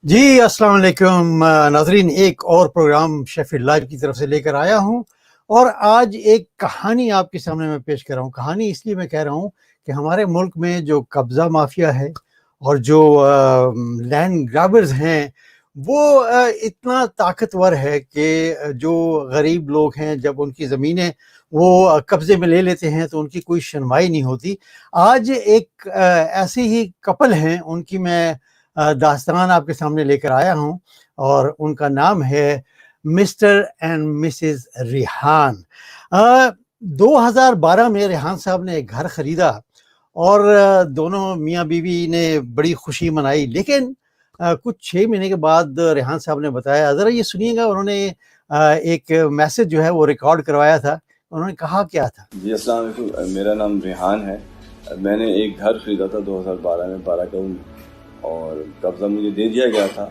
जी, अस्सलाम वालेकुम नाज़रीन। एक और प्रोग्राम शेफील्ड लाइव की तरफ से लेकर आया हूँ और आज एक कहानी आपके सामने मैं पेश कर रहा हूँ। कहानी इसलिए मैं कह रहा हूँ कि हमारे मुल्क में जो कब्ज़ा माफिया है और जो लैंड ग्रैबर्स हैं, वो इतना ताकतवर है कि जो गरीब लोग हैं, जब उनकी ज़मीनें वो कब्ज़े में ले लेते हैं तो उनकी कोई सुनवाई नहीं होती। आज एक ऐसे ही कपल हैं, उनकी मैं दास्तान आपके सामने लेकर आया हूँ और उनका नाम है मिस्टर एंड मिसेस रिहान। 2012 में रिहान साहब ने एक घर खरीदा और दोनों मियाँ बीवी ने बड़ी खुशी मनाई, लेकिन कुछ 6 महीने के बाद रिहान साहब ने बताया, ज़रा ये सुनिएगा, उन्होंने एक मैसेज जो है वो रिकॉर्ड करवाया था। उन्होंने कहा क्या था? जी अस्सलाम वालेकुम, मेरा नाम रेहान है। मैंने एक घर ख़रीदा था 2012 में बाराकाऊ में और कब्ज़ा मुझे दे दिया गया था।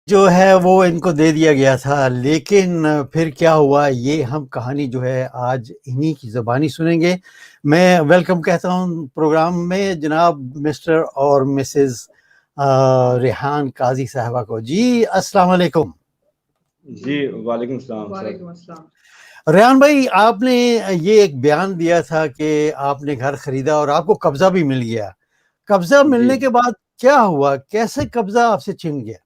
जो है वो इनको दे दिया गया था, लेकिन फिर क्या हुआ, ये हम कहानी जो है आज इन्हीं की ज़बानी सुनेंगे। मैं वेलकम कहता हूँ प्रोग्राम में जनाब मिस्टर और मिसेस रेहान काजी साहबा को। जी अस्सलाम वालेकुम। जी वालेकुम सलाम सर। वालेकुम अस्सलाम। रेहान भाई, आपने ये एक बयान दिया था कि आपने घर खरीदा और आपको कब्जा भी मिल गया। कब्जा मिलने जी के बाद क्या हुआ, कैसे कब्जा आपसे छिन गया?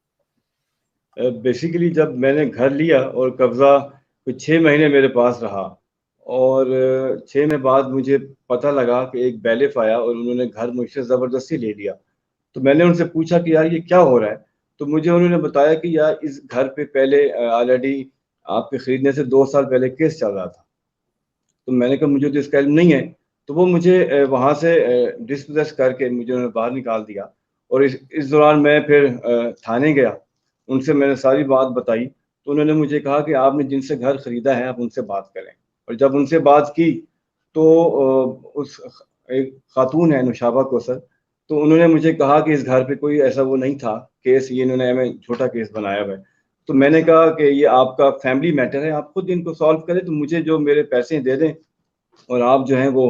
बेसिकली जब मैंने घर लिया और कब्ज़ा कुछ 6 महीने मेरे पास रहा और 6 महीने बाद मुझे पता लगा कि एक बैलिफ आया और उन्होंने घर मुझसे ज़बरदस्ती ले लिया। तो मैंने उनसे पूछा कि यार ये क्या हो रहा है? तो मुझे उन्होंने बताया कि यार इस घर पे पहले ऑलरेडी आपके ख़रीदने से 2 साल पहले केस चल रहा था। तो मैंने कहा मुझे तो इसका इल्म नहीं है। तो वो मुझे वहाँ से डिस्पोजेस करके मुझे उन्होंने बाहर निकाल दिया और इस दौरान मैं फिर थाने गया। उनसे मैंने सारी बात बताई, तो उन्होंने मुझे कहा कि आपने जिनसे घर खरीदा है आप उनसे बात करें। और जब उनसे बात की तो उस एक खातून है नुशाबा कौसर, तो उन्होंने मुझे कहा कि इस घर पे कोई ऐसा वो नहीं था, केस ये इन्होंने हमें झूठा केस बनाया हुआ है। तो मैंने कहा कि ये आपका फैमिली मैटर है, आप खुद इनको सॉल्व करें, तो मुझे जो मेरे पैसे दे दें और आप जो हैं वो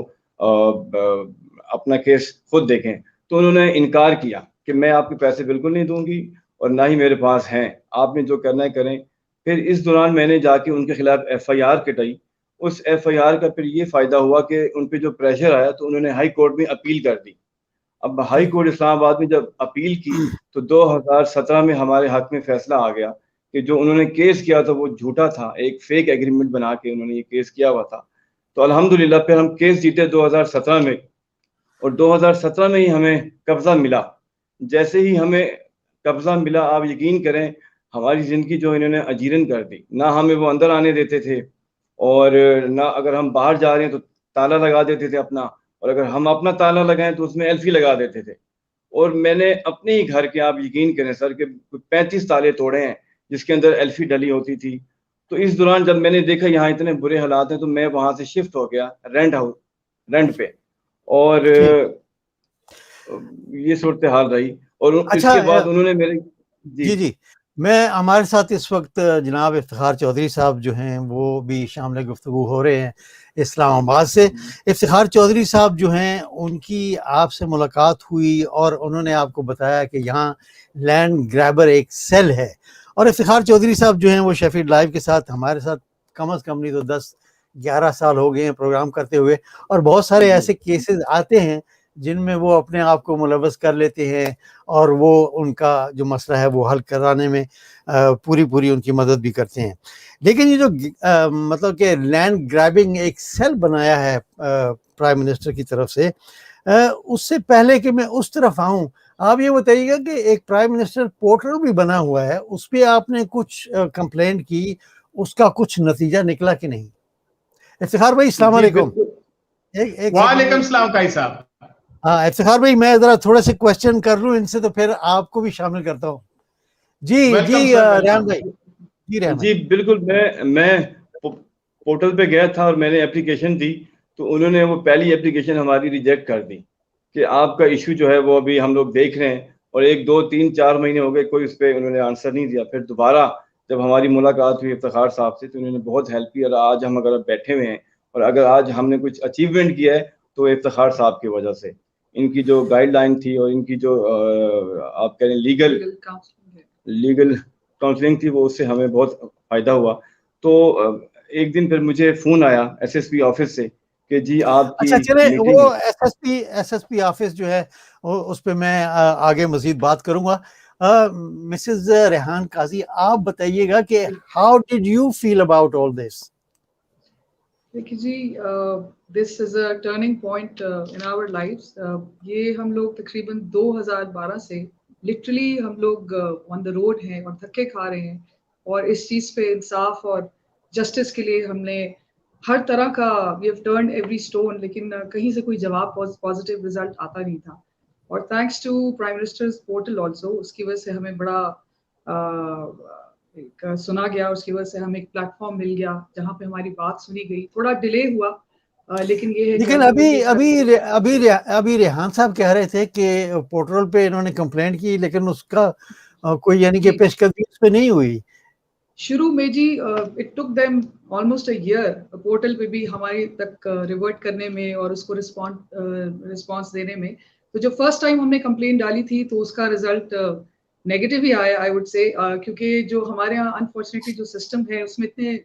अपना केस खुद देखें। तो उन्होंने इनकार किया कि मैं आपके पैसे बिल्कुल नहीं दूँगी और ना ही मेरे पास हैं, आपने जो करना है करें। फिर इस दौरान मैंने जाके उनके खिलाफ एफआईआर कटाई। उस एफआईआर का फिर ये फ़ायदा हुआ कि उन पे जो प्रेशर आया तो उन्होंने हाई कोर्ट में अपील कर दी। अब हाई कोर्ट इस्लामाबाद में जब अपील की तो 2017 में हमारे हक में फैसला आ गया कि जो उन्होंने केस किया था वो झूठा था, एक फेक एग्रीमेंट बना के उन्होंने ये केस किया हुआ था। तो अल्हम्दुलिल्लाह फिर हम केस जीते 2017 में और 2017 में ही हमें कब्ज़ा मिला। जैसे ही हमें कब्ज़ा मिला, आप यकीन करें हमारी ज़िंदगी जो इन्होंने अजीरन कर दी। ना हमें वो अंदर आने देते थे और ना अगर हम बाहर जा रहे हैं तो ताला लगा देते थे अपना, और अगर हम अपना ताला लगाएँ तो उसमें एल्फ़ी लगा देते थे। और मैंने अपने ही घर के, आप यकीन करें सर, कि 35 ताले तोड़े हैं, जिसके अंदर एल्फ़ी डली होती थी। तो इस दौरान जब मैंने देखा यहाँ इतने बुरे हालात हैं, तो मैं वहाँ से शिफ्ट हो गया रेंट पे और ठीक। ये सूरत हाल रही और अच्छा, इसके बाद उन्होंने मेरे जी। जी, जी। मैं हमारे साथ इस वक़्त जनाब इफ्तिख़ार चौधरी साहब जो हैं, वो भी शामिल गुफ्तगू हो रहे हैं इस्लामाबाद से। इफ्तिख़ार चौधरी साहब जो हैं, उनकी आपसे मुलाकात हुई और उन्होंने आपको बताया कि यहाँ लैंड ग्रैबर एक सेल है। और इफ्तिख़ार चौधरी साहब जो हैं, वो शेफ़ील्ड लाइव के साथ हमारे साथ कम से कम नहीं तो 10-11 साल हो गए हैं प्रोग्राम करते हुए, और बहुत सारे जी। ऐसे केसेस आते हैं जिनमें वो अपने आप को मुलव्वस कर लेते हैं और वो उनका जो मसला है वो हल कराने में पूरी उनकी मदद भी करते हैं। लेकिन ये जो मतलब कि लैंड ग्रैबिंग एक सेल बनाया है प्राइम मिनिस्टर की तरफ से, उससे पहले कि मैं उस तरफ आऊँ, आप ये बताइएगा कि एक प्राइम मिनिस्टर पोर्टल भी बना हुआ है, उस पे आपने कुछ कंप्लेंट की, उसका कुछ नतीजा निकला कि नहीं? इफ्तिखार भाई अस्सलाम जी वालेकुम। बिल्कुल। एक सेकंड वालेकुम में, सलाम काई साहब। हाँ, इफ्तिखार भाई, मैं ज़रा थोड़े से क्वेश्चन कर लूँ इनसे तो फिर आपको भी शामिल करता हूँ। जी, वेलकम जी सर, रेहान वेलकम। भाई। जी रेहान भाई। जी बिल्कुल, मैं पोर्टल पे गया था और मैंने एप्लीकेशन दी, तो उन्होंने वो पहली एप्लीकेशन हमारी रिजेक्ट कर दी कि आपका इशू जो है वो अभी हम लोग देख रहे हैं, और 1 2 3 4 महीने हो गए, कोई उस पे उन्होंने आंसर नहीं दिया। फिर दोबारा जब हमारी मुलाकात हुई इफ्तिखार साहब से, तो उन्होंने बहुत हेल्प की और आज हम अगर बैठे हुए हैं और अगर आज हमने कुछ अचीवमेंट किया है तो इफ्तिखार साहब की वजह से। इनकी जो गाइडलाइन थी और इनकी जो आप कह रहे हैं लीगल काउंसलिंग थी, वो उससे हमें बहुत फ़ायदा हुआ। तो एक दिन फिर मुझे फ़ोन आया एसएसपी ऑफिस से कि जी आपकी अच्छा चले, मीटिंग वो एसएसपी ऑफिस जो है उस पे मैं आगे मजीद बात करूंगा। मिसेस रेहान काजी, आप बताइएगा कि how did you feel about all this? देखिए जी, this is a turning point in our lives. ये हम लोग तकरीबन 2012 से लिटरली हम लोग ऑन द रोड हैं और धक्के खा रहे हैं, और इस चीज़ पे इंसाफ और जस्टिस के लिए हमने हर तरह का we have turn every stone, लेकिन कहीं से कोई जवाब पॉजिटिव रिजल्ट आता नहीं था। और thanks to prime minister's portal also, उसकी वजह से हमें बड़ा सुना गया, उसकी वजह से हमें एक प्लेटफॉर्म मिल गया जहाँ पे हमारी बात सुनी गई। थोड़ा डिले हुआ, लेकिन ये है। लेकिन अभी रेहान साहब कह रहे थे कि पोर्टल पे इन्होंने कंप्लेंट की, लेकिन उसका कोई यानी कि पेशकदमी उस पे नहीं हुई। शुरू में जी it took them almost a year portal पे भी हमारे तक रिवर्ट करने में और उसको रिस्पॉन्स देने में। तो जो फर्स्ट टाइम हमने कंप्लेंट डाली थी तो उसका रिजल्ट नेगेटिव ही आया, आई वुड से, क्योंकि जो हमारे यहाँ अनफॉर्चुनेटली जो सिस्टम है उसमें इतने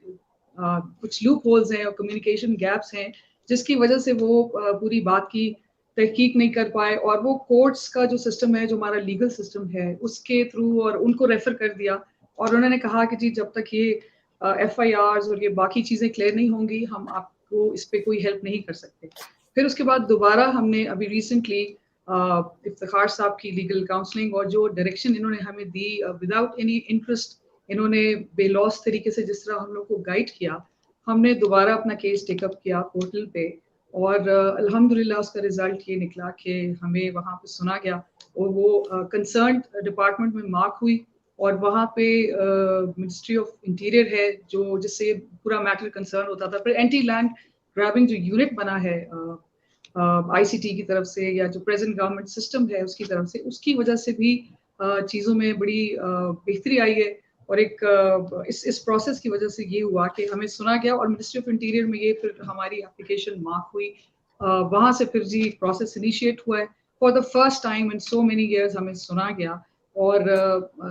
कुछ लूप होल्स हैं और कम्युनिकेशन गैप्स हैं, जिसकी वजह से वो पूरी बात की तहकीक नहीं कर पाए, और वो कोर्ट्स का जो सिस्टम है, जो हमारा लीगल सिस्टम है, उसके थ्रू और उनको रेफर कर दिया। और उन्होंने कहा कि जी जब तक ये FIRs और ये बाकी चीज़ें क्लियर नहीं होंगी, हम आपको इस पे कोई हेल्प नहीं कर सकते। फिर उसके बाद दोबारा हमने अभी रिसेंटली इफ्तिखार साहब की लीगल काउंसलिंग और जो डायरेक्शन इन्होंने हमें दी विदाउट एनी इंटरेस्ट, इन्होंने बेलॉस तरीके से जिस तरह हम लोग को गाइड किया, हमने दोबारा अपना केस टेकअप किया पोर्टल पे, और अल्हम्दुलिल्लाह उसका रिजल्ट ये निकला कि हमें वहाँ पे सुना गया और वो कंसर्न डिपार्टमेंट में मार्क हुई, और वहाँ पे मिनिस्ट्री ऑफ इंटीरियर है जो जिससे पूरा मैटर कंसर्न होता था। फिर एंटी लैंड ग्रैबिंग जो यूनिट बना है ICT की तरफ से, या जो प्रेजेंट गवर्नमेंट सिस्टम है उसकी तरफ से, उसकी वजह से भी चीज़ों में बड़ी बेहतरी आई है। और एक इस प्रोसेस की वजह से ये हुआ कि हमें सुना गया, और मिनिस्ट्री ऑफ इंटीरियर में ये फिर हमारी एप्लीकेशन मार्क हुई, वहाँ से फिर जी प्रोसेस इनिशिएट हुआ है। For the first time in so many years हमें सुना गया, और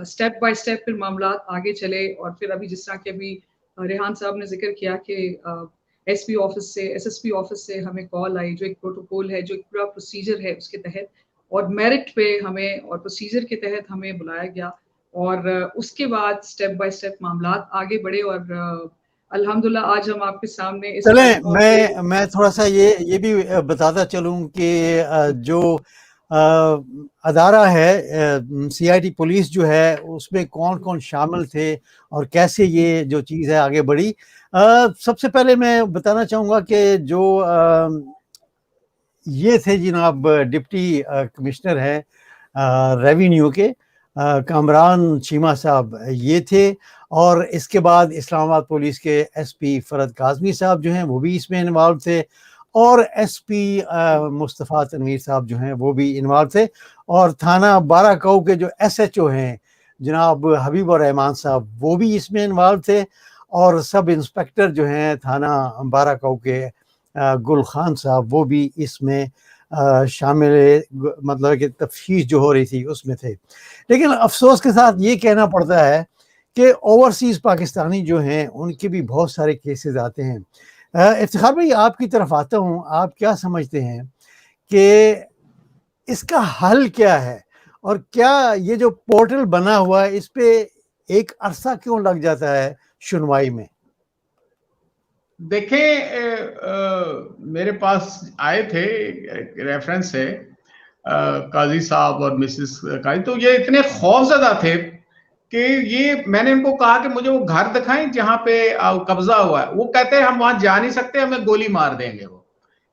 स्टेप बाय स्टेप फिर मामला आगे चले। और फिर अभी जिस तरह के अभी रेहान साहब ने जिक्र किया कि SP ऑफिस से, SSP ऑफिस से हमें कॉल आई, जो एक प्रोटोकॉल है, जो एक पूरा प्रोसीजर है उसके तहत, और मेरिट पे हमें और प्रोसीजर के तहत हमें बुलाया गया, और उसके बाद स्टेप बाय स्टेप मामला आगे बढ़े, और अल्हम्दुलिल्लाह आज हम आपके सामने चलें, मैं थोड़ा सा ये भी बताता चलूं कि जो अदारा है CID पुलिस जो है, उसमें कौन कौन शामिल थे और कैसे ये जो चीज़ है आगे बढ़ी। सबसे पहले मैं बताना चाहूँगा कि जो ये थे जनाब डिप्टी कमिश्नर हैं रेवेन्यू के कामरान चीमा साहब, ये थे। और इसके बाद इस्लामाबाद पुलिस के SP फरद काज़मी साहब जो हैं वो भी इसमें इन्वॉल्व थे, और SP मुस्तफ़ा तनवीर साहब जो हैं वो भी इन्वॉल्व थे। और थाना बाराकाऊ के जो SHO हैं जनाब हबीब और रहमान साहब, वो भी इसमें इन्वॉल्व थे। और सब इंस्पेक्टर जो हैं थाना बाराकाऊ के गुल खान साहब, वो भी इसमें शामिल, मतलब कि तफ्तीश जो हो रही थी उसमें थे। लेकिन अफसोस के साथ ये कहना पड़ता है कि ओवरसीज़ पाकिस्तानी जो हैं उनके भी बहुत सारे केसेस आते हैं। इफ्तिखार भाई, आपकी तरफ आता हूँ, आप क्या समझते हैं कि इसका हल क्या है, और क्या ये जो पोर्टल बना हुआ है इस पे एक अरसा क्यों लग जाता है सुनवाई में? देखें, मेरे पास आए थे रेफरेंस है काजी साहब और मिसेस काजी, तो ये इतने खौफजदा थे कि ये मैंने इनको कहा कि मुझे वो घर दिखाएं जहां पे कब्जा हुआ है। वो कहते हैं हम वहां जा नहीं सकते, हमें गोली मार देंगे। वो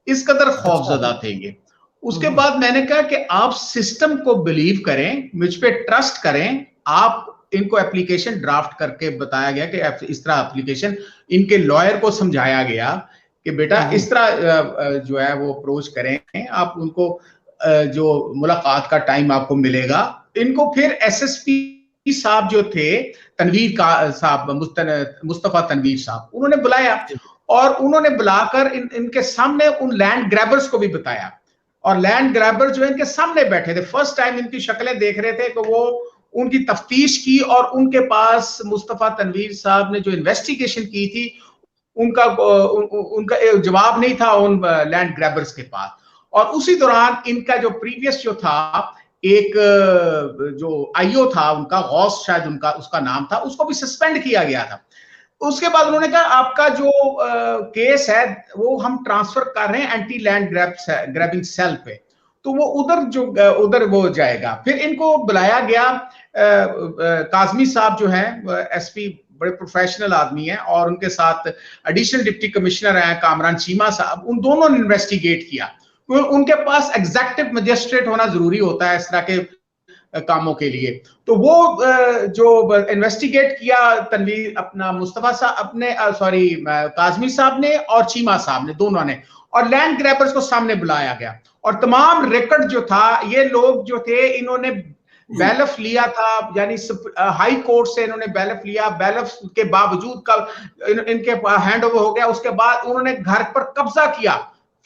इस कदर खौफजदा थे ये। उसके बाद मैंने कहा कि आप सिस्टम को बिलीव करें, मुझ पे ट्रस्ट करें। आप इनको एप्लीकेशन ड्राफ्ट करके बताया गया कि इस तरह एप्लीकेशन, इनके लॉयर को समझाया गया कि बेटा इस तरह जो है वो अप्रोच करें आप उनको, जो मुलाकात का टाइम आपको मिलेगा। इनको फिर SSP साहब जो थे तनवीर का साहब, मुस्तफा तनवीर साहब, उन्होंने बुलाया और उन्होंने बुलाकर इनके सामने उन लैंड ग्रैबर्स को भी बताया, और लैंड ग्रैबर जो है इनके सामने बैठे थे, फर्स्ट टाइम इनकी शक्लें देख रहे थे, कि वो उनकी तफ्तीश की और उनके पास मुस्तफा तनवीर साहब ने जो इन्वेस्टिगेशन की थी उनका जवाब नहीं था उन लैंड ग्रैबर्स के पास। और उसी दौरान इनका जो प्रीवियस जो था एक जो आईओ था उनका, गौस शायद उनका उसका नाम था, उसको भी सस्पेंड किया गया था। उसके बाद उन्होंने कहा आपका जो केस है वो हम ट्रांसफर कर रहे हैं एंटी लैंड ग्रैबिंग सेल पे, तो वो उधर वो जाएगा। फिर इनको बुलाया गया, काजमी साहब जो हैं एसपी, बड़े प्रोफेशनल आदमी हैं, और उनके साथ एडिशनल डिप्टी कमिश्नर हैं कामरान चीमा साहब, उन दोनों ने इन्वेस्टिगेट किया। उनके पास एग्जेक्टिव मजिस्ट्रेट होना जरूरी होता है इस तरह के कामों के लिए। तो वो जो इन्वेस्टिगेट किया तनवीर अपना मुस्तफा साहब अपने काजमी साहब ने और चीमा साहब ने, दोनों ने, और लैंड ग्रैबर्स को सामने बुलाया गया। और तमाम रिकॉर्ड जो था, ये लोग जो थे इन्होंने बैलफ लिया था, यानी हाई कोर्ट से इन्होंने बैलफ लिया, बैलफ के बावजूद का इनके हैंड ओवर हो गया। उसके बाद उन्होंने घर पर कब्जा किया,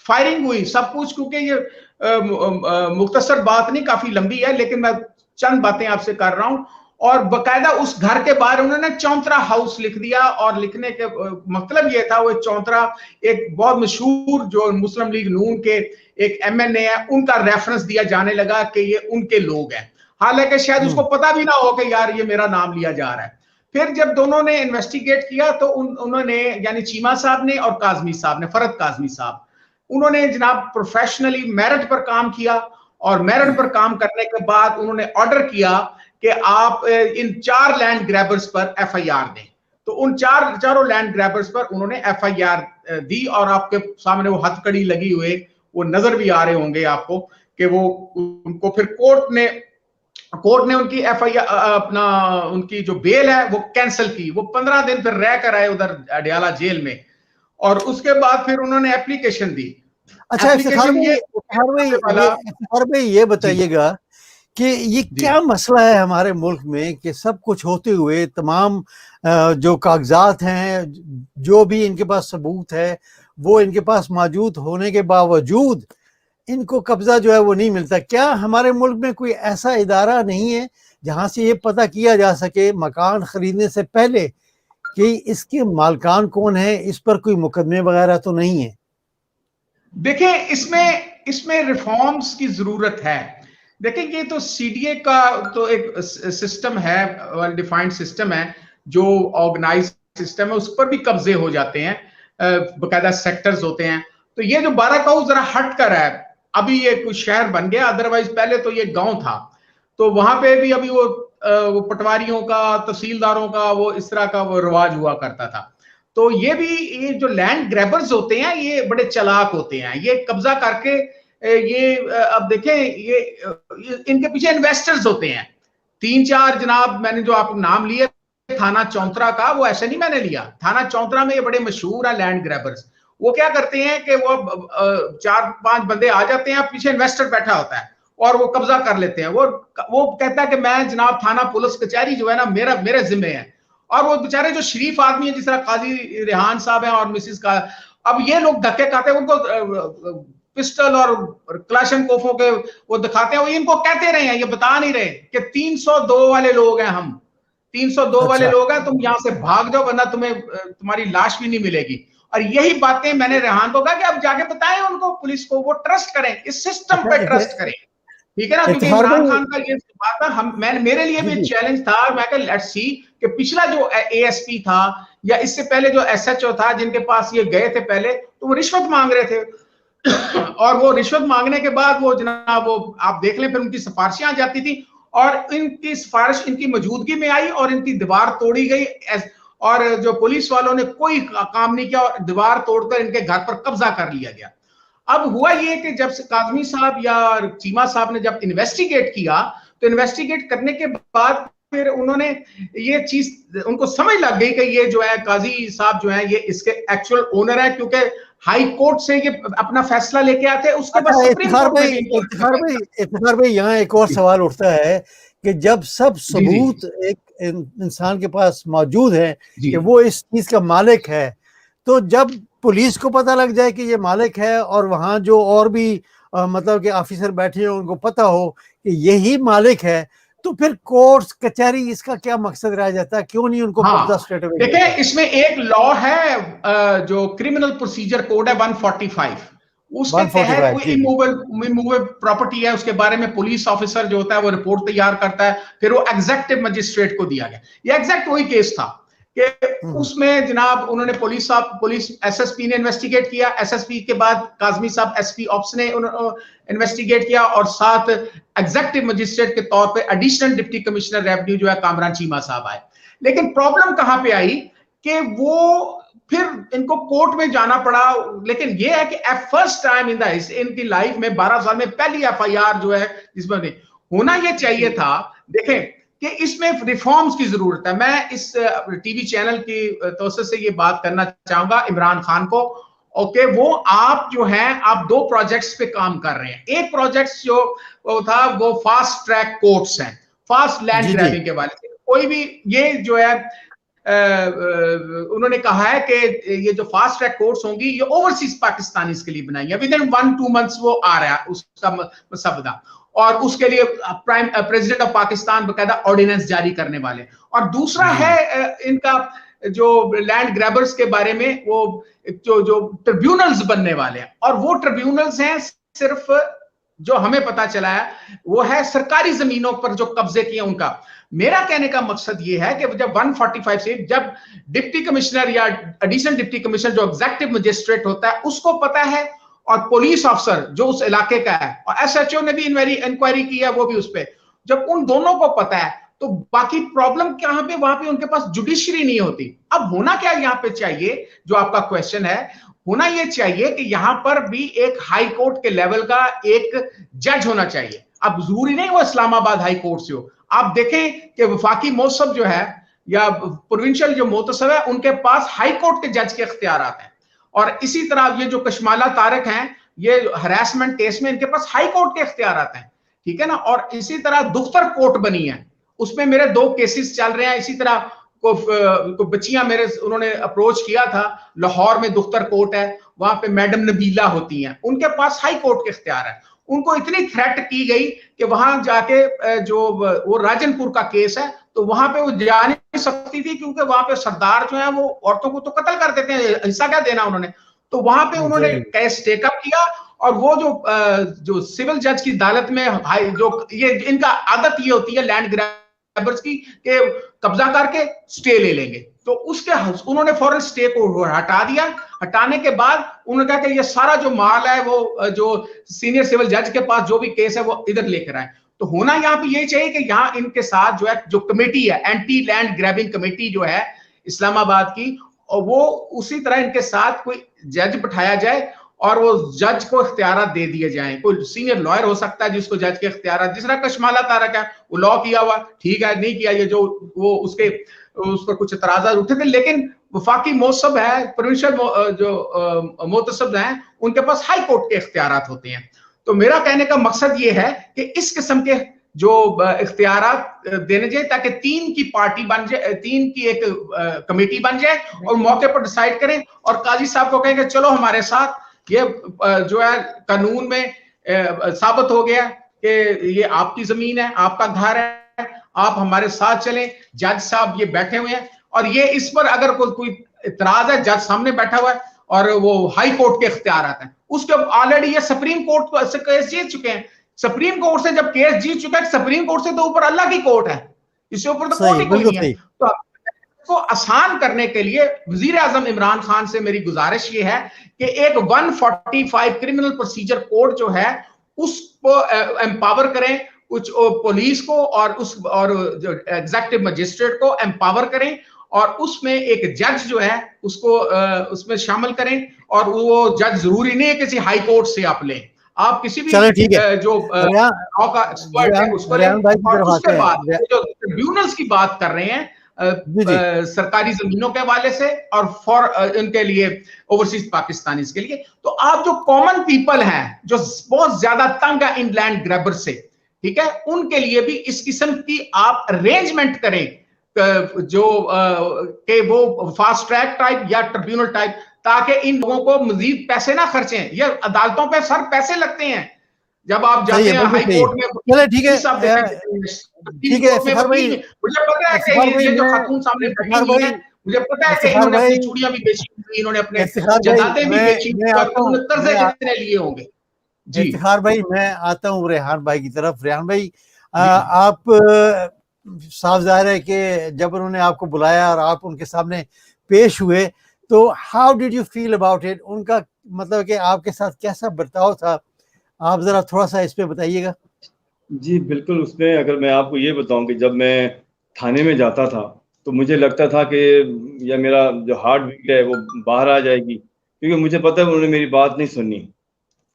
फायरिंग हुई, सब कुछ, क्योंकि ये मुख्तसर बात नहीं, काफी लंबी है, लेकिन मैं चंद बातें आपसे कर रहा हूं। और बकायदा उस घर के बाहर उन्होंने चौंतरा हाउस लिख दिया, और लिखने के मतलब ये था, वो चौंतरा एक बहुत मशहूर जो मुस्लिम लीग नून के एक एमएनए है, उनका रेफरेंस दिया जाने लगा कि ये उनके लोग हैं, हालांकि शायद उसको पता भी ना हो कि यार ये मेरा नाम लिया जा रहा है। फिर जब दोनों ने इन्वेस्टिगेट किया तो उन्होंने, यानी चीमा साहब ने और काजमी साहब ने, फरद काजमी साहब, उन्होंने जनाब प्रोफेशनली मेरिट पर काम किया, और मेरिट पर काम करने के बाद उन्होंने ऑर्डर किया कि आप इन 4 लैंड ग्रैबर्स पर एफआईआर दें। तो उन चारों लैंड ग्रैबर्स पर उन्होंने एफआईआर दी, और आपके सामने वो हथकड़ी लगी हुए वो नजर भी आ रहे होंगे आपको, कि वो उनको फिर कोर्ट ने उनकी एफआईआर अपना उनकी जो बेल है वो कैंसिल की। वो 15 दिन फिर रह कर आए उधर अडियाला जेल में, और उसके बाद फिर उन्होंने एप्लीकेशन दी। अच्छा, इफ्तिखार भाई ये बताइएगा कि ये क्या मसला है हमारे मुल्क में कि सब कुछ होते हुए तमाम जो कागजात हैं, जो भी इनके पास सबूत है, वो इनके पास मौजूद होने के बावजूद इनको कब्जा जो है वो नहीं मिलता। क्या हमारे मुल्क में कोई ऐसा इदारा नहीं है जहां से ये पता किया जा सके मकान खरीदने से पहले कि इसके मालकान कौन है, इस पर कोई मुकदमे वगैरह तो नहीं है? देखें, इसमें रिफॉर्म्स की जरूरत है। देखें, ये तो सीडीए का तो एक सिस्टम है, वेल डिफाइंड सिस्टम है, जो ऑर्गेनाइज सिस्टम है, उस पर भी कब्जे हो जाते हैं, बकायदा सेक्टर्स होते हैं। तो ये जो बाराकाऊ जरा हट कर है, अभी ये कुछ शहर बन गया, अदरवाइज पहले तो ये गांव था। तो वहां पे भी अभी वो पटवारियों का, तहसीलदारों का, वो इस तरह का वो रिवाज हुआ करता था। तो ये जो लैंड ग्रैबर्स होते हैं ये बड़े चालाक होते हैं, ये कब्जा करके ये अब देखें, ये इनके पीछे इन्वेस्टर्स होते हैं 3-4 जनाब। मैंने जो आप नाम लिए थाना चौंतरा का, वो ऐसे नहीं मैंने लिया, थाना चौंतरा में ये बड़े मशहूर है लैंड ग्रैबर्स। वो क्या करते हैं कि वो 4-5 बंदे आ जाते हैं, पीछे इन्वेस्टर बैठा होता है और वो कब्जा कर लेते हैं। वो कहता है कि मैं जनाब थाना पुलिस कचहरी जो है ना मेरे जिम्मे है। और वो बेचारे जो शरीफ आदमी है, जिस तरह काजी रेहान साहब हैं और मिसिस का, अब ये लोग धक्के खाते हैं, उनको पिस्टल और क्लाशनकोफों के वो दिखाते हैं। वो इनको कहते रहे हैं, ये बता नहीं रहे कि 302 वाले लोग हैं हम, 302 वाले लोग हैं, तुम यहां से भाग जाओ वरना तुम्हें तुम्हारी लाश भी नहीं मिलेगी। और यही बातें मैंने रेहान को कहा कि अब जाके बताएं उनको, पुलिस को, वो ट्रस्ट करें, इस सिस्टम पे ट्रस्ट करें, ठीक है ना। क्योंकि इमरान खान का ये बात था, मेरे लिए भी चैलेंज था। मैं कहा लेट्स सी कि पिछला जो एएसपी था या इससे पहले जो एसएचओ था, जिनके पास ये गए थे पहले, तो वो रिश्वत मांग रहे थे। और वो रिश्वत मांगने के बाद वो जनाब, वो आप देख लें, फिर उनकी सिफारिशें आ जाती थी, और इनकी सिफारिश इनकी मौजूदगी में आई और इनकी दीवार तोड़ी गई, और जो पुलिस वालों ने कोई काम नहीं किया और दीवार तोड़कर इनके घर पर कब्जा कर लिया गया। अब हुआ ये कि जब काजमी साहब या चीमा साहब ने जब इन्वेस्टिगेट किया, तो इन्वेस्टिगेट करने के बाद फिर उन्होंने ये चीज, उनको समझ लग गई कि ये जो है काजी साहब जो है ये इसके एक्चुअल ओनर है, क्योंकि हाई कोर्ट से ये अपना फैसला लेके आते हैं, उसके बाद इफ्तिखार भाई यहाँ एक और सवाल उठता है कि जब सब सबूत एक इंसान के पास मौजूद है कि वो इस चीज का मालिक है, तो जब पुलिस को पता लग जाए कि ये मालिक है और वहाँ जो और भी मतलब कि ऑफिसर बैठे हैं उनको पता हो कि यही मालिक है, तो फिर कोर्ट्स कचहरी इसका क्या मकसद रह जाता है? क्यों नहीं उनको कब्जा स्ट्रेट अवे? देखिए, इसमें एक लॉ है जो क्रिमिनल प्रोसीजर कोड है 145, उसके तहत कोई इमूवेबल प्रॉपर्टी है, उसके बारे में पुलिस ऑफिसर जो होता है वो रिपोर्ट तैयार करता है, फिर वो एग्जेक्टिव मजिस्ट्रेट को दिया गया। ये एग्जैक्ट वही केस था कि उसमें जनाब उन्होंने पुलिस एसएसपी ने इन्वेस्टिगेट किया, एसएसपी के बाद काजमी साहब एसपी ऑप्स ने इन्वेस्टिगेट किया, और साथ एग्जेक्टिव मजिस्ट्रेट के तौर पे एडिशनल डिप्टी कमिश्नर रेवेन्यू जो है कामरान चीमा साहब आए। लेकिन प्रॉब्लम कहां पे आई कि वो फिर इनको कोर्ट में जाना पड़ा। लेकिन ये है कि फर्स्ट टाइम इनकी लाइफ में 12 साल में पहली एफआईआर जो है जिसमें होना ये चाहिए था। देखें कि इसमें रिफॉर्म्स की जरूरत है। मैं इस टीवी चैनल की तौर से ये बात करना चाहूंगा इमरान खान को, ओके, वो आप जो हैं आप 2 प्रोजेक्ट्स पे काम कर रहे हैं। एक प्रोजेक्ट जो था वो फास्ट ट्रैक कोर्ट्स हैं, फास्ट लैंड ग्रैबिंग के वाले से। कोई भी ये जो है उन्होंने कहा है कि ये जो फास्ट ट्रैक कोर्ट्स होंगी ये ओवरसीज पाकिस्तानीज के लिए बनाई है, विद इन 1-2 मंथ्स वो आ रहा है उसका मसवदा, और उसके लिए प्रेसिडेंट ऑफ पाकिस्तान बकायदा ऑर्डिनेंस जारी करने वाले। और दूसरा है इनका जो लैंड ग्रैबर्स के बारे में वो जो ट्रिब्यूनल्स बनने वाले हैं, और वो ट्रिब्यूनल्स हैं सिर्फ जो हमें पता चला है वो है सरकारी जमीनों पर जो कब्जे किए उनका। मेरा कहने का मकसद ये है कि जब 145 से जब डिप्टी कमिश्नर या एडिशनल डिप्टी कमिश्नर जो एग्जेक्टिव मजिस्ट्रेट होता है उसको पता है, और पुलिस अफसर जो उस इलाके का है, और एसएचओ ने भी इंक्वायरी की है वो भी उस पर, जब उन दोनों को पता है तो बाकी प्रॉब्लम कहां पे, वहां पे उनके पास जुडिशरी नहीं होती। अब होना क्या यहाँ पे चाहिए, जो आपका क्वेश्चन है, होना ये चाहिए कि यहां पर भी एक हाई कोर्ट के लेवल का एक जज होना चाहिए। अब जरूरी नहीं वो इस्लामाबाद हाई कोर्ट से हो। आप देखें कि वफाकी मोहतसब जो है या प्रोविंशियल जो मोहतसब है उनके पास हाई कोर्ट के जज के इख्तियारात हैं, और इसी तरह ये जो कशमाला तारक हैं ये हरासमेंट केस में इनके पास हाई कोर्ट के इख्तियारात हैं, ठीक है ना। और इसी तरह दुख्तर कोर्ट बनी है, उसमें मेरे 2 केसेस चल रहे हैं। इसी तरह को बच्चियां मेरे उन्होंने अप्रोच किया था, लाहौर में दुख्तर कोर्ट है, वहां पे मैडम नबीला होती हैं, उनके पास हाई कोर्ट के इख्तियार है। उनको इतनी थ्रेट की गई कि वहां जाके जो वो राजनपुर का केस है तो वहां पे वो जा नहीं सकती थी, क्योंकि वहां पे सरदार जो है वो औरतों को तो कत्ल कर देते हैं, हिस्सा क्या देना उन्होंने। तो वहां पे उन्होंने केस टेकअप किया, और वो जो सिविल जज की अदालत में जो ये इनका आदत ये होती है लैंड ग्रैबर्स की कि कब्जा करके स्टे ले लेंगे, तो उसके उन्होंने फौरन स्टे को हटा दिया। हटाने के बाद उन्होंने कहा कि ये सारा जो माल है वो जो सीनियर सिविल जज के पास जो भी केस है वो इधर लेकर आए। तो होना यहाँ पे यही चाहिए कि यहाँ इनके साथ जो है जो कमेटी है, एंटी लैंड ग्रैबिंग कमेटी जो है इस्लामाबाद की, और वो उसी तरह इनके साथ कोई जज बिठाया जाए और वो जज को इख्तियारात दे दिए जाएं। कोई सीनियर लॉयर हो सकता है जिसको जज के इख्तियारात, जिस तरह कशमाला तारक है वो लॉ किया हुआ, ठीक है, नहीं किया ये जो वो उसके उस पर कुछ एतराज़ात उठे थे, लेकिन वफाकी मोहतसब है, प्रोविंशियल जो मोहतसब हैं उनके पास हाई कोर्ट के इख्तियारात होते हैं। तो मेरा कहने का मकसद ये है कि इस किस्म के जो इख्तियारात देने जाए ताकि 3 की पार्टी बन जाए, 3 की एक कमेटी बन जाए और मौके पर डिसाइड करें, और काजी साहब को कहेंगे चलो हमारे साथ, ये जो है कानून में साबित हो गया कि ये आपकी जमीन है, आपका घर है, आप हमारे साथ चलें। जज साहब ये बैठे हुए हैं, और ये इस पर अगर कोई इतराज है, जज सामने बैठा हुआ है और वो हाई कोर्ट के इख्तियारात हैं, उसके ऑलरेडी ये सुप्रीम कोर्ट से केस जीत चुके हैं। सुप्रीम कोर्ट से जब केस जीत चुका है, सुप्रीम कोर्ट से तो ऊपर अल्लाह की कोर्ट है, इससे ऊपर तो कोर्ट ही कोई नहीं है। तो को आसान करने के लिए वजीर आजम इमरान खान से मेरी गुजारिश ये है कि एक 145 क्रिमिनल प्रोसीजर कोड जो है उसको एम्पावर करें, कुछ पुलिस को और जो एग्जेक्टिव मजिस्ट्रेट को एम्पावर करें, और उसमें एक जज जो है उसको उसमें शामिल करें, और वो जज जरूरी नहीं है किसी हाई कोर्ट से आप लें, आप किसी भी जो लॉ का एक्सपर्ट है उसको लें। और उसके बाद जो ट्रिब्यूनल्स की बात कर रहे हैं सरकारी जमीनों के हवाले से और फॉर इनके लिए ओवरसीज पाकिस्तानीज के लिए, तो आप जो कॉमन पीपल हैं जो बहुत ज्यादा तंग है इन लैंड ग्रैबर से, ठीक है, उनके लिए भी इस किस्म की आप अरेंजमेंट करें जो कि वो फास्ट ट्रैक टाइप या ट्रिब्यूनल टाइप ताकि इन लोगों को मजीद पैसे ना खर्चें। ये अदालतों पे सर पैसे लगते हैं, जब आप जाते हैं हाई कोर्ट में, चले ठीक है, ठीक है इफ्तिखार भाई, मुझे पता है कि ये जो खातून सामने बैठी हुई है, मुझे पता है कि इन्होंने अपनी चूड़ियां भी बेची हुई, इन्होंने अपने जदातें भी बेची हुई, उन्होंने कर्जे कितने लिए होंगे। जी इफ्तिखार भाई, मैं आता हूँ रेहान भाई की तरफ। रेहान भाई, आप साफ जाहिर है कि जब उन्होंने आपको बुलाया और आप उनके सामने पेश हुए, तो how did you feel about it? उनका मतलब कि आपके साथ कैसा बर्ताव था, आप जरा थोड़ा सा इस पे बताइएगा। जी बिल्कुल, उसमें अगर मैं आपको ये बताऊं कि जब मैं थाने में जाता था तो मुझे लगता था कि या मेरा जो हार्ट बीट है वो बाहर आ जाएगी, क्योंकि मुझे पता है उन्होंने मेरी बात नहीं सुननी।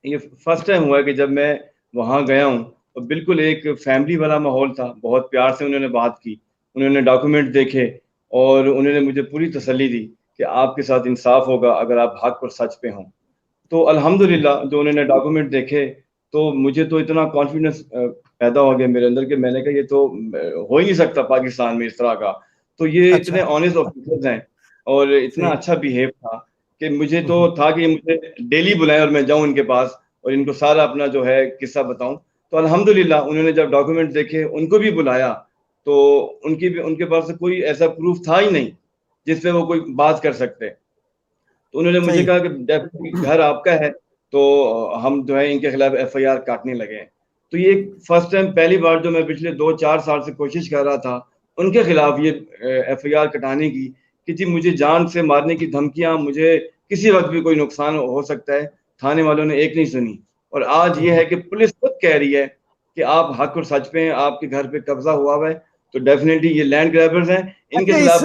ये फर्स्ट टाइम हुआ है कि जब मैं वहाँ गया हूँ तो बिल्कुल एक फैमिली वाला माहौल था, बहुत प्यार से उन्होंने बात की, उन्होंने डॉक्यूमेंट देखे और उन्होंने मुझे पूरी तसल्ली दी कि आपके साथ इंसाफ होगा अगर आप हक और सच पे हों। तो अल्हम्दुलिल्लाह जो उन्होंने डॉक्यूमेंट देखे तो मुझे तो इतना कॉन्फिडेंस पैदा हो गया मेरे अंदर कि मैंने कहा ये तो हो ही नहीं सकता पाकिस्तान में इस तरह का। तो ये इतने ऑनेस्ट ऑफिसर्स हैं और इतना अच्छा बिहेव था कि मुझे तो था कि मुझे डेली बुलाएं और मैं जाऊं इनके पास और इनको सारा अपना जो है किस्सा बताऊं। तो अल्हम्दुलिल्लाह उन्होंने जब डॉक्यूमेंट देखे, उनको भी बुलाया, तो उनके पास कोई ऐसा प्रूफ था ही नहीं जिससे वो कोई बात कर सकते। तो उन्होंने मुझे कहा कि डेफिनेटली घर आपका है, तो हम जो है इनके खिलाफ एफआईआर काटने लगे। तो ये फर्स्ट टाइम, पहली बार जो मैं पिछले 2-4 साल से कोशिश कर रहा था उनके खिलाफ ये एफआईआर कटाने की कि जी मुझे जान से मारने की धमकियां, मुझे किसी वक्त भी कोई नुकसान हो सकता है, थाने वालों ने एक नहीं सुनी। और आज ये है कि पुलिस खुद कह रही है कि आप हक और सच पे हैं, आपके घर पे कब्जा हुआ है, तो डेफिनेटली ये लैंड ग्रैबर्स हैं, इनके खिलाफ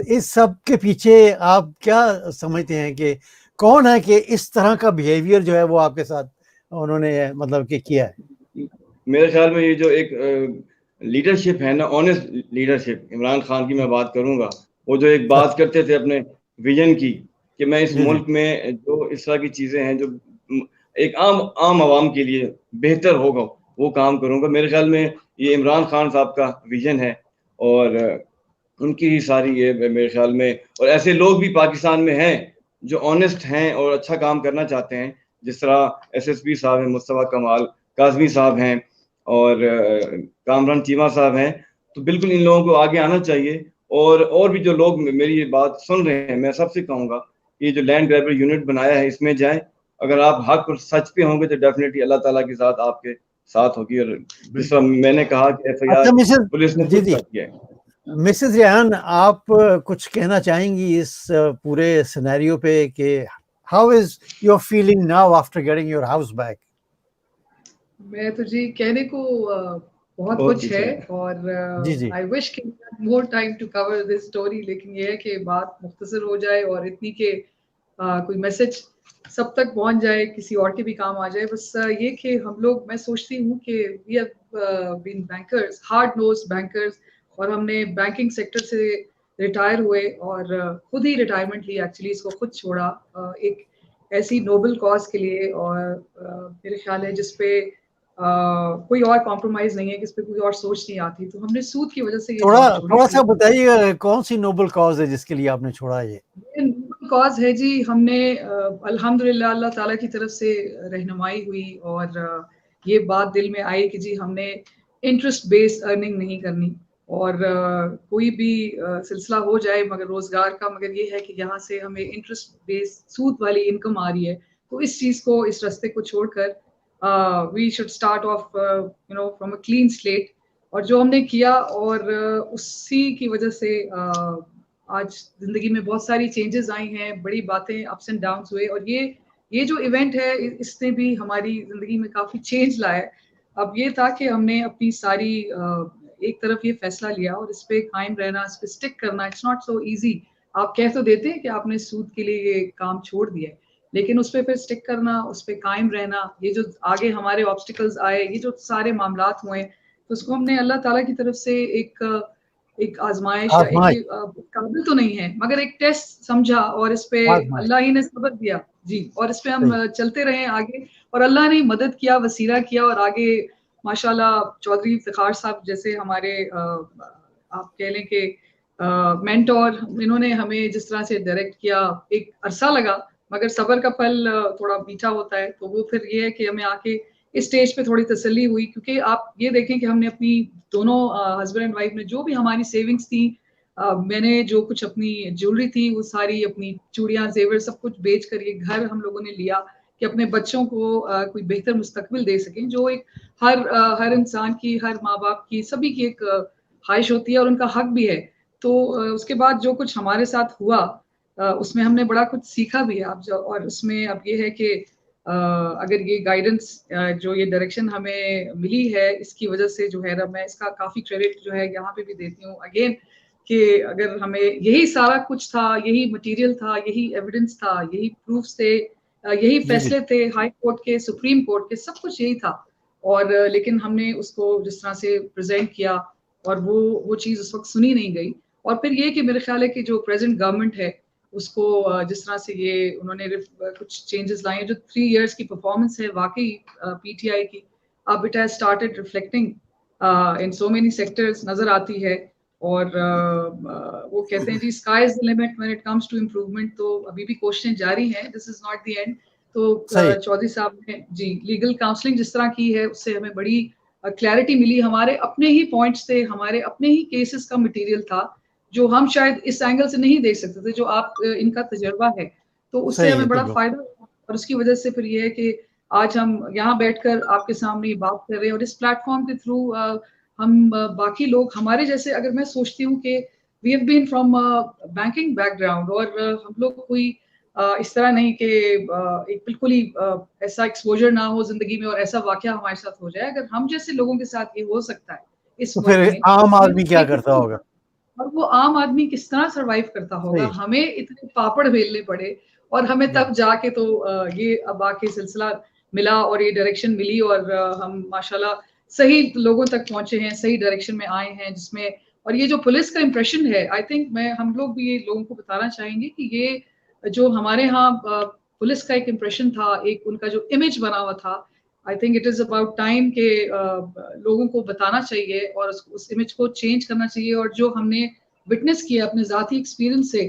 इस सब के पीछे आप क्या समझते हैं कि कौन है कि इस तरह का बिहेवियर जो है वो आपके साथ उन्होंने मतलब कि किया है? मेरे ख्याल में ये जो एक लीडरशिप है ना, ऑनेस्ट लीडरशिप, इमरान खान की मैं बात करूंगा, वो जो एक बात करते थे अपने विजन की कि मैं इस मुल्क में जो इस तरह की चीजें हैं जो एक आम आवाम के लिए बेहतर होगा वो काम करूंगा। मेरे ख्याल में ये इमरान खान साहब का विजन है और उनकी ही सारी ये मेरे ख्याल में, और ऐसे लोग भी पाकिस्तान में हैं जो ऑनेस्ट हैं और अच्छा काम करना चाहते हैं, जिस तरह एसएसपी साहब हैं, मुस्तफा कमाल काजमी साहब हैं और कामरान चीमा साहब हैं। तो बिल्कुल इन लोगों को आगे आना चाहिए और भी जो लोग मेरी ये बात सुन रहे हैं, मैं सबसे कहूँगा कि जो लैंड ग्रैबर यूनिट बनाया है इसमें जाएं। अगर आप हक और सच पे होंगे तो डेफिनेटली अल्लाह ताला की साथ आपके साथ होगी। और जिस तरह मैंने कहा कि एफआईआर पुलिस ने खुद किया है। मिसेस रेहान, आप कुछ कहना चाहेंगी इस पूरे सिनेरियो पे कि how is your feeling now after getting your house back? मैं तो जी कहने को बहुत कुछ है और आई विश कि more time to cover this story, लेकिन ये है कि बात मुख्तसर हो जाए और इतनी के कोई मैसेज सब तक पहुंच जाए, किसी और के भी काम आ जाए। बस ये कि हम लोग, मैं सोचती हूँ कि we have been bankers, hard nose bankers, और हमने बैंकिंग सेक्टर से रिटायर हुए और खुद ही रिटायरमेंट ली, एक्चुअली इसको खुद छोड़ा एक ऐसी नोबल कॉज के लिए। और मेरे ख्याल है जिस पे कोई और कॉम्प्रोमाइज नहीं है, किस पे कोई और सोच नहीं आती, तो हमने सूद की वजह से ये थोड़ा सा बताइए कौन सी नोबल कॉज है जिसके लिए आपने छोड़ा? ये नोबल कॉज है जी, हमने अल्हम्दुलिल्लाह अल्लाह ताला की तरफ से रहनुमाई हुई और ये बात दिल में आई कि जी हमने इंटरेस्ट बेस्ड अर्निंग नहीं करनी, और कोई भी सिलसिला हो जाए मगर रोजगार का, मगर ये है कि यहाँ से हमें इंटरेस्ट बेस्ड सूद वाली इनकम आ रही है, तो इस चीज़ को, इस रास्ते को छोड़कर we should start off you know from a clean slate. और जो हमने किया और उसी की वजह से आज जिंदगी में बहुत सारी चेंजेस आई हैं, बड़ी बातें, अप्स एंड डाउन्स हुए, और ये जो इवेंट है इसने भी हमारी जिंदगी में काफ़ी चेंज लाया है। अब ये था कि हमने अपनी सारी एक तरफ ये फैसला लिया और इस पे कायम रहना, इस पे स्टिक करना, इट्स नॉट सो इजी। आप कह तो देते हैं कि आपने सूद के लिए ये काम छोड़ दिया है, लेकिन उस पे फिर स्टिक करना, उस पे कायम रहना, ये जो आगे हमारे ऑब्स्टिकल्स आए, ये जो सारे मामलात हुए, तो उसको हमने अल्लाह ताला की तरफ से एक आजमाइश, एक काबिल तो नहीं है मगर एक टेस्ट समझा, और इस पे अल्लाह ही ने सब्र दिया जी, और इस पे हम चलते रहे आगे, और अल्लाह ने मदद किया, वसीला किया, और आगे माशाल्लाह चौधरी इफ्तिखार साहब जैसे हमारे आप कह लें कि मेंटोर, इन्होंने हमें जिस तरह से डायरेक्ट किया, एक अरसा लगा मगर सब्र का फल थोड़ा मीठा होता है। तो वो फिर ये है कि हमें आके इस स्टेज पे थोड़ी तसल्ली हुई, क्योंकि आप ये देखें कि हमने अपनी दोनों हस्बैंड एंड वाइफ ने जो भी हमारी सेविंग्स थी, मैंने जो कुछ अपनी ज्वेलरी थी वो सारी, अपनी चूड़ियां जेवर सब कुछ बेच कर ये घर हम लोगों ने लिया कि अपने बच्चों को कोई बेहतर मुस्तकबिल दे सकें, जो एक हर इंसान की, हर माँ बाप की, सभी की एक ख्वाहिश होती है और उनका हक भी है। तो उसके बाद जो कुछ हमारे साथ हुआ उसमें हमने बड़ा कुछ सीखा भी है। और उसमें अब ये है कि अगर ये गाइडेंस जो ये डायरेक्शन हमें मिली है, इसकी वजह से जो है ना, मैं इसका काफ़ी क्रेडिट जो है यहाँ पे भी देती हूँ अगेन, कि अगर हमें यही सारा कुछ था, यही मटेरियल था, यही एविडेंस था, यही प्रूफ्स थे, यही फैसले थे हाई कोर्ट के, सुप्रीम कोर्ट के, सब कुछ यही था, और लेकिन हमने उसको जिस तरह से प्रेजेंट किया और वो चीज़ उस वक्त सुनी नहीं गई। और फिर ये कि मेरे ख्याल है कि जो प्रेजेंट गवर्नमेंट है उसको जिस तरह से ये उन्होंने कुछ चेंजेस लाए, जो 3 इयर्स की परफॉर्मेंस है वाकई पीटीआई की, अब it has started reflecting in so many sectors, नजर आती है। और वो कहते हैं जी sky is the limit when it comes to improvement. तो अभी भी कोशिशें जारी हैं, this is not the end. तो चौधरी साहब ने जी लीगल काउंसलिंग जिस तरह की है उससे हमें बड़ी क्लैरिटी मिली, हमारे अपने ही पॉइंट्स थे, हमारे अपने ही केसेस का मटेरियल था जो हम शायद इस एंगल से नहीं देख सकते थे, जो आप इनका तजर्बा है, तो उससे हमें बड़ा फायदा हुआ। और उसकी वजह से फिर ये है कि आज हम यहाँ बैठकर आपके सामने बात कर रहे हैं, और इस प्लेटफॉर्म के थ्रू हम बाकी लोग हमारे जैसे, अगर मैं सोचती हूँ कि we have been from banking background, और हम लोग कोई इस तरह नहीं कि एक बिल्कुल ही ऐसा एक्सपोजर ना हो जिंदगी में और ऐसा वाकया हमारे साथ हो जाए। अगर हम जैसे लोगों के साथ ये हो सकता है इस तो फिर आम आदमी क्या करता होगा, और वो आम आदमी किस तरह सरवाइव करता होगा। हमें इतने पापड़ बेलने पड़े और हमें तब जाके तो ये अब आके सिलसिला मिला और ये डायरेक्शन मिली, और हम माशाल्लाह सही लोगों तक पहुंचे हैं, सही डायरेक्शन में आए हैं, जिसमें और ये जो पुलिस का इम्प्रेशन है, आई थिंक हम लोग भी ये लोगों को बताना चाहेंगे कि ये जो हमारे यहाँ पुलिस का एक इम्प्रेशन था, एक उनका जो इमेज बना हुआ था, I think it is about time के लोगों को बताना चाहिए और उस इमेज को चेंज करना चाहिए। और जो हमने विटनेस किया अपने ज़ाती एक्सपीरियंस से,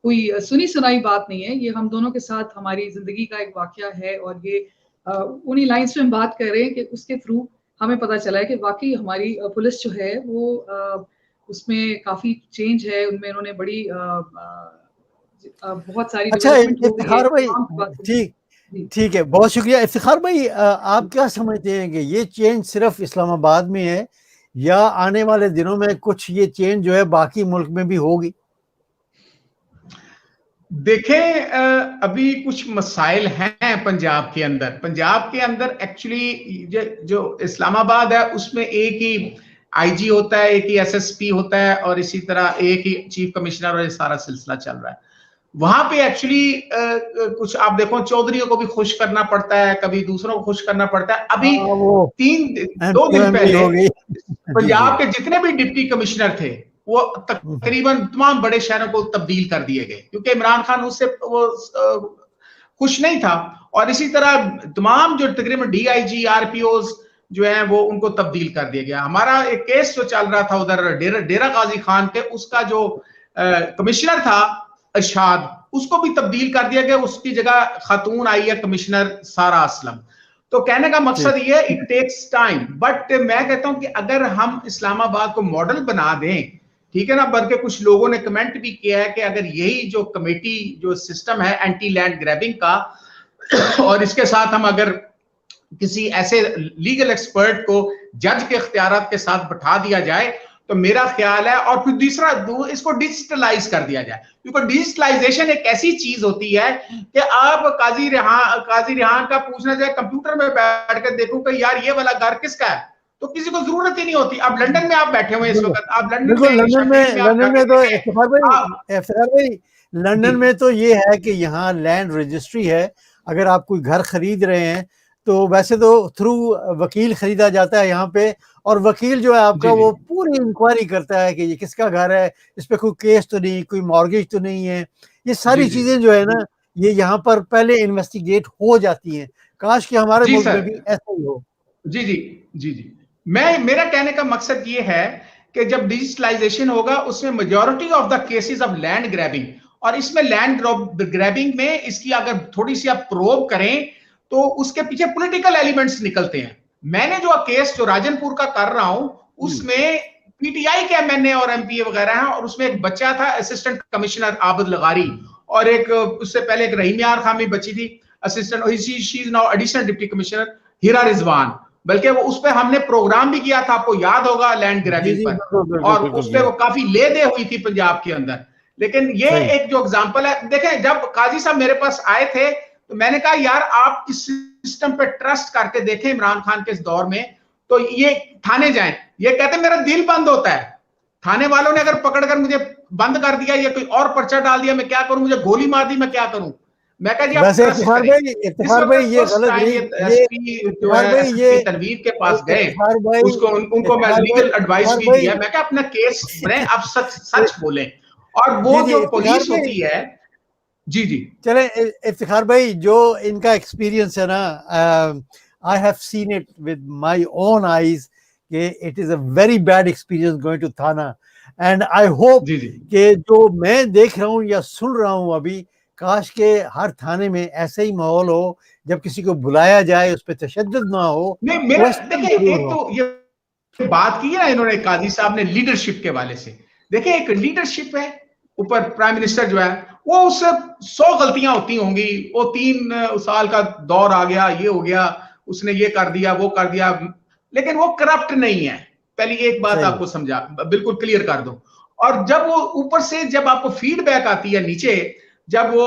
कोई सुनी सुनाई बात नहीं है, ये हम दोनों के साथ हमारी जिंदगी का एक वाकया है। और ये उन्हीं लाइंस में हम बात कर रहे हैं कि उसके थ्रू हमें पता चला है कि वाकई हमारी पुलिस जो है वो उसमें काफी चेंज है, उनमें उन्होंने बड़ी बहुत सारी डेवलपमेंट हो गई है। इफ्तिखार भाई, ठीक है, बहुत शुक्रिया। इफ्तिखार भाई, आप क्या समझते हैं कि ये चेंज सिर्फ इस्लामाबाद में है या आने वाले दिनों में कुछ ये चेंज जो है बाकी मुल्क में भी होगी? देखें, अभी कुछ मसाइल हैं पंजाब के अंदर एक्चुअली जो इस्लामाबाद है उसमें एक ही आईजी होता है, एक ही एसएसपी होता है, और इसी तरह एक ही चीफ कमिश्नर, और ये सारा सिलसिला चल रहा है। वहां पे एक्चुअली कुछ आप देखो, चौधरियों को भी खुश करना पड़ता है, कभी दूसरों को खुश करना पड़ता है। अभी 2 दिन पहले पंजाब के जितने भी डिप्टी कमिश्नर थे वो तकरीबन तमाम बड़े शहरों को तब्दील कर दिए गए, क्योंकि इमरान खान उससे वो खुश नहीं था। और इसी तरह तमाम जो तकरीबन डीआईजी आरपीओज जो हैं वो उनको तब्दील कर दिया गया। हमारा एक केस जो चल रहा था उधर डेरा गाजी खान के, उसका जो कमिश्नर था अरशाद, उसको भी तब्दील कर दिया गया, उसकी जगह खातून आई है कमिश्नर सारा असलम। तो कहने का मकसद ये, इट टेक्स टाइम, बट मैं कहता हूं कि अगर हम इस्लामाबाद को मॉडल बना दें, ठीक है ना, बल्कि कुछ लोगों ने कमेंट भी किया है कि अगर यही जो कमेटी जो सिस्टम है एंटी लैंड ग्रैबिंग का, और इसके साथ हम अगर किसी ऐसे लीगल एक्सपर्ट को जज के इख्तियारात के साथ बैठा दिया जाए तो मेरा ख्याल है, और फिर दूसरा इसको डिजिटलाइज कर दिया जाए, क्योंकि डिजिटलाइजेशन एक ऐसी चीज होती है कि आप काजी रिहान का पूछना जाए कंप्यूटर में बैठ कर देखो कि यार ये वाला घर किसका है, तो किसी को जरूरत ही नहीं होती। अब लंदन में आप बैठे हुए इस वक्त, आप लंदन में तो ये है कि यहाँ लैंड रजिस्ट्री है। अगर आप कोई घर खरीद रहे हैं तो वैसे तो थ्रू वकील खरीदा जाता है यहाँ पे, और वकील जो है आपका वो पूरी इंक्वायरी करता है कि ये किसका घर है, इस पे कोई केस तो नहीं, कोई मॉर्गेज तो नहीं है, ये सारी चीजें जो है ना ये यहाँ पर पहले इन्वेस्टिगेट हो जाती हैं। काश कि हमारे मुल्क में भी ऐसा ही हो। जी। मेरा कहने का मकसद ये है कि जब डिजिटलाइजेशन होगा उसमें majority of the cases of land grabbing, और इसमें लैंड ग्रैबिंग में इसकी अगर थोड़ी सी आप प्रोब करें तो उसके पीछे पॉलिटिकल एलिमेंट्स निकलते हैं। मैंने जो केस जो राजनपुर का कर रहा हूं उसमें पीटीआई के एमएनए और एमपीए वगैरह हैं, और उसमें एक बच्चा था असिस्टेंट कमिश्नर आबिद लगारी, और एक उससे पहले एक रहीम यार खान भी बची थी assistant, she is now additional deputy commissioner Hira Rizwan, बल्कि वो उस पर हमने प्रोग्राम भी किया था, आपको याद होगा, लैंड ग्रैबिंग पर, और उस पर वो काफी ले दे हुई थी पंजाब के अंदर। लेकिन ये एक जो एग्जांपल है, देखें जब काजी साहब मेरे पास आए थे तो मैंने कहा यार आप इस सिस्टम पे ट्रस्ट करके देखें इमरान खान के इस दौर में, तो ये थाने जाएं। ये कहते मेरा दिल बंद होता है, थाने वालों ने अगर पकड़कर मुझे बंद कर दिया या कोई और पर्चा डाल दिया मैं क्या करूं, मुझे गोली मार दी मैं क्या करूं। मैं कहा जी आप इफ्तिखार भाई ये गलत नहीं, ये तनवीर के पास गए, उसको उनको मैं लीगल एडवाइस भी दिया, मैं कहा अपना केस बने, आप सच बोलें, और वो जो पुलिस होती है। जी जी चले इफ्तिखार भाई, जो इनका एक्सपीरियंस है ना, I have seen it with my own eyes कि it is a very bad experience going to थाना, एंड आई होप कि जो मैं देख रहा हूँ या सुन रहा हूँ अभी, काश के हर थाने में ऐसे ही माहौल हो, जब किसी को बुलाया जाए उस पर तशद्दुद ना हो। नहीं मेरा देखिए, एक तो ये बात की है ना इन्होंने काजी साहब ने लीडरशिप के वाले से, देखिए एक लीडरशिप है, ऊपर प्राइम मिनिस्टर जो है वो उससे 100 गलतियां होती होंगी, वो 3 साल का दौर आ गया, ये हो गया, उसने ये कर दिया वो कर दिया, लेकिन वो करप्ट नहीं है। पहली एक बात आपको समझा, बिल्कुल क्लियर कर दूं। और जब वो ऊपर से जब आपको फीडबैक आती है नीचे, जब वो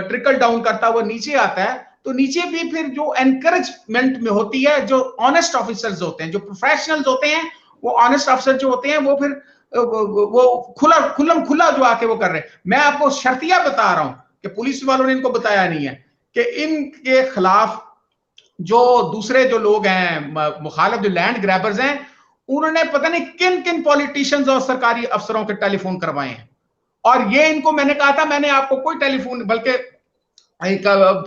ट्रिकल डाउन करता हुआ नीचे आता है, तो नीचे भी फिर जो एनकरेजमेंट में होती है, जो ऑनेस्ट ऑफिसर्स होते हैं, जो प्रोफेशनल्स होते हैं, वो ऑनेस्ट ऑफिसर जो होते हैं, वो फिर वो खुल्लम खुला जो आके वो कर रहे हैं। मैं आपको शर्तिया बता रहा हूं कि पुलिस वालों ने इनको बताया नहीं है कि इनके खिलाफ जो दूसरे जो लोग हैं मुखालिफ, जो लैंड ग्रैबर्स हैं, उन्होंने पता नहीं किन किन पॉलिटिशियंस और सरकारी अफसरों के टेलीफोन करवाए हैं। और ये इनको मैंने कहा था, मैंने आपको कोई टेलीफोन, बल्कि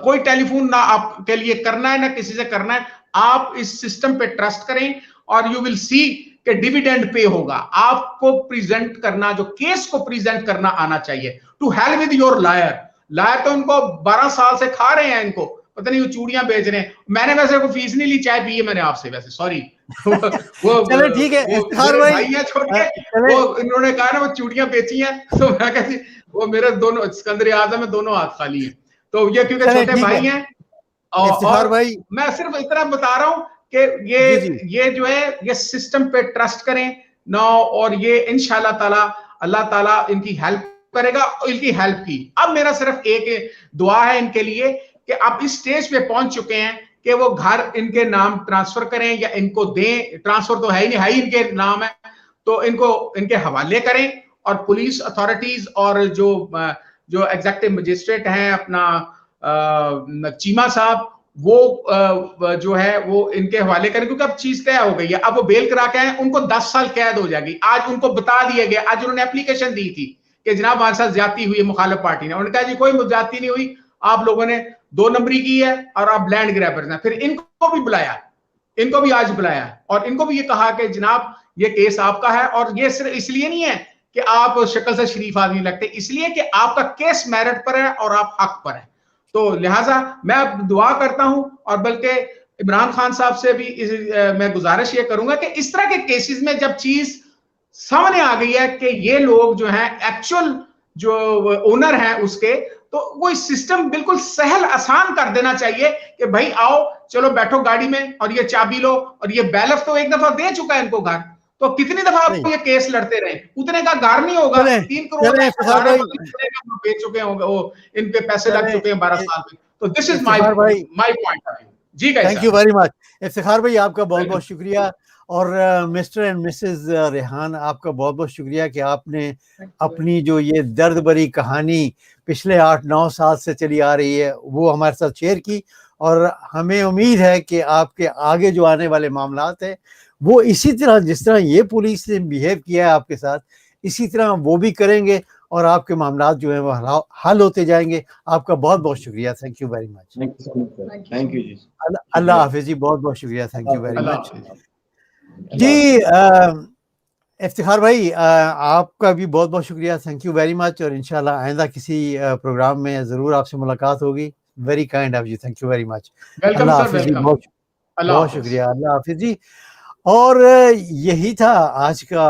कोई टेलीफोन ना आपके लिए करना है ना किसी से करना है, आप इस सिस्टम पे ट्रस्ट करें और यू विल सी कि डिविडेंड पे होगा। आपको प्रेजेंट करना, जो केस को प्रेजेंट करना आना चाहिए। To hell with your liar, liar तो इनको 12 साल से खा रहे हैं, इनको पता नहीं वो चूड़ियां बेच रहे हैं। मैंने वैसे कोई फीस नहीं ली, चाय पी है मैंने आपसे, वैसे सॉरी। वो चलो ठीक है, भाई है छोटे, वो इन्होंने कहा ना वो चूड़ियां बेची हैं, तो मैं कहती वो मेरे दोनों सिकंदर आजम में दोनों हाथ खाली हैं, तो ये क्योंकि छोटे भाई हैं। और भाई मैं सिर्फ इतना बता रहा हूं कि ये जो है ये सिस्टम पे ट्रस्ट करें ना, और ये इंशाल्लाह ताला अल्लाह ताला इनकी हेल्प करेगा, इनकी हेल्प की। अब मेरा सिर्फ एक दुआ है इनके लिए कि आप इस स्टेज पे पहुंच चुके हैं कि वो घर इनके नाम ट्रांसफर करें या इनको दें, ट्रांसफर तो है ही नहीं, है ही इनके नाम है, तो इनको इनके हवाले करें। और पुलिस अथॉरिटीज और जो एग्जीक्यूटिव मजिस्ट्रेट हैं अपना चीमा साहब, वो जो है वो इनके हवाले करें, क्योंकि अब चीज तय हो गई है। अब वो बेल करा के आए, उनको 10 साल कैद हो जाएगी। आज उनको बता दिया गया, आज उन्होंने एप्लीकेशन दी थी कि जनाब हमारे साथ ज्यादती हुई है मुखालिफ पार्टी ने। उन्होंने कहा जी कोई ज्यादती नहीं हुई, आप लोगों ने 2 नंबरी की है और आप लैंड ग्रैबर्स हैं। फिर इनको भी बुलाया, इनको भी आज बुलाया और इनको भी ये कहा कि जनाब ये केस आपका है, और ये सिर्फ इसलिए नहीं है कि आप शक्ल से शरीफ आदमी लगते, इसलिए कि आपका केस मेरिट पर है और आप हक पर है। तो लिहाजा मैं दुआ करता हूं, और बल्कि इमरान खान साहब से भी मैं गुजारिश ये करूंगा कि इस तरह के केसेस में जब चीज सामने आ गई है कि ये लोग जो हैं एक्चुअल जो ओनर हैं उसके, तो वो इस सिस्टम बिल्कुल सहल आसान कर देना चाहिए कि भाई आओ चलो बैठो गाड़ी में और ये चाबी लो, और ये बैलफ तो एक दफा दे चुका है इनको घर, तो कितनी दफा आप ये केस लड़ते रहे, उतने का घर नहीं होगा। 3 करोड़ बेच चुके होंगे, वो इन पे पैसे लग चुके हैं 12 साल में। तो this is my point of view. जी thank you very much Iftikhar भाई, आपका बहुत बहुत शुक्रिया। और मिस्टर एंड मिसेस रेहान, आपका बहुत बहुत शुक्रिया कि आपने अपनी जो ये दर्द भरी कहानी पिछले 8-9 साल से चली आ रही है वो हमारे साथ शेयर की, और हमें उम्मीद है कि आपके आगे जो आने वाले मामलात हैं वो इसी तरह, जिस तरह ये पुलिस ने बिहेव किया है आपके साथ, इसी तरह वो भी करेंगे और आपके मामलात जो है वो हल होते जाएंगे। आपका बहुत बहुत शुक्रिया, thank you very much. Thank you जी, अल्लाह हाफिज जी, बहुत बहुत शुक्रिया, थैंक यू वेरी मच जी। इफ्तिखार भाई, आपका भी बहुत बहुत शुक्रिया, थैंक यू वेरी मच, और इंशाल्लाह आइंदा किसी प्रोग्राम में ज़रूर आपसे मुलाकात होगी। Very kind of you, thank you very much. Welcome Allah sir, हाफिज़ जी, वेलकम। बहुत अल्लाह बहुत हाफिज। शुक्रिया, अल्लाह हाफिज़ जी। और यही था आज का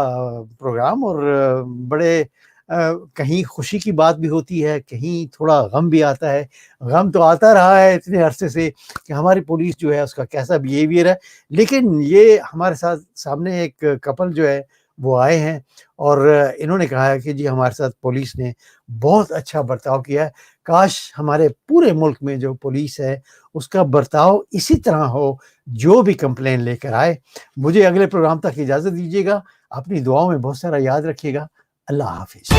प्रोग्राम, और बड़े कहीं खुशी की बात भी होती है, कहीं थोड़ा गम भी आता है। गम तो आता रहा है इतने अरसे से कि हमारी पुलिस जो है उसका कैसा बिहेवियर है, लेकिन ये हमारे साथ सामने एक कपल जो है वो आए हैं और इन्होंने कहा है कि जी हमारे साथ पुलिस ने बहुत अच्छा बर्ताव किया है। काश हमारे पूरे मुल्क में जो पुलिस है उसका बर्ताव इसी तरह हो, जो भी कंप्लेन लेकर आए। मुझे अगले प्रोग्राम तक इजाज़त दीजिएगा, अपनी दुआओं में बहुत सारा याद रखिएगा। अल्लाह हाफिज़।